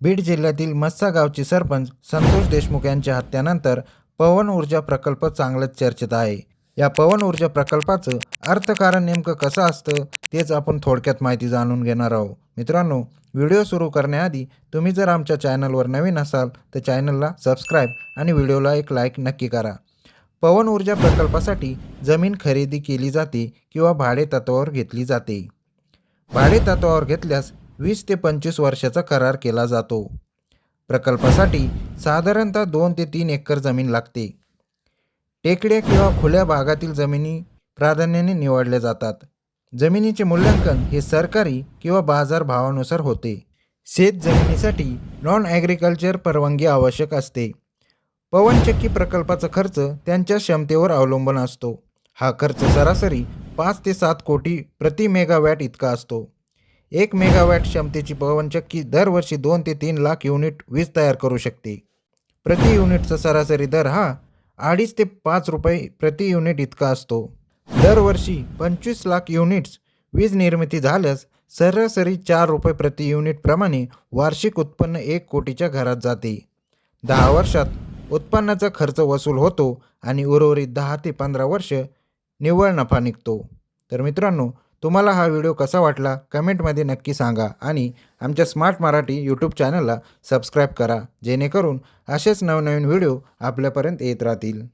बीड जिल्ह्यातील मस्सा गावचे सरपंच संतोष देशमुख यांच्या हत्येनंतर पवन ऊर्जा प्रकल्प चांगलंच चर्चेत आहे. या पवन ऊर्जा प्रकल्पाचं अर्थकारण नेमकं कसं असतं तेच आपण थोडक्यात माहिती जाणून घेणार आहोत. मित्रांनो, व्हिडिओ सुरू करण्याआधी तुम्ही जर आमच्या चॅनलवर नवीन असाल तर चॅनलला सबस्क्राईब आणि व्हिडिओला एक लाईक नक्की करा. पवन ऊर्जा प्रकल्पासाठी जमीन खरेदी केली जाते किंवा भाडे तत्त्वावर घेतली जाते. भाडे तत्त्वावर घेतल्यास 20 ते 25 वर्षाचा करार केला जातो. प्रकल्पासाठी साधारणतः 2 ते 3 एकर जमीन लागते. टेकड्या किंवा खुल्या भागातील जमिनी प्राधान्याने निवडल्या जातात. जमिनीचे मूल्यांकन हे सरकारी किंवा बाजार भावानुसार होते. शेत जमिनीसाठी नॉन ॲग्रिकल्चर परवानगी आवश्यक असते. पवनचक्की प्रकल्पाचा खर्च त्यांच्या क्षमतेवर अवलंबून असतो. हा खर्च सरासरी 5 ते 7 कोटी प्रति मेगावॅट इतका असतो. 1 मेगावॅट क्षमतेची पवनचक्की दरवर्षी 2 ते 3 लाख युनिट वीज तयार करू शकते. प्रति युनिटचा सरासरी दर हा 2.5 ते 5 रुपये प्रति युनिट इतका असतो. दरवर्षी 25 लाख युनिट्स वीज निर्मिती झाल्यास सरासरी 4 रुपये प्रति युनिट प्रमाणे वार्षिक उत्पन्न 1 कोटीच्या घरात जाते. 10 वर्षात उत्पन्नाचा खर्च वसूल होतो आणि उर्वरित 10 ते 15 वर्ष निव्वळ नफा निघतो. तर मित्रांनो, तुम्हाला हा व्हिडिओ कसा वाटला कमेंटमध्ये नक्की सांगा आणि आमच्या स्मार्ट मराठी यूट्यूब चॅनलला सबस्क्राईब करा, जेणेकरून असेच नवनवीन व्हिडिओ आपल्यापर्यंत येत राहतील.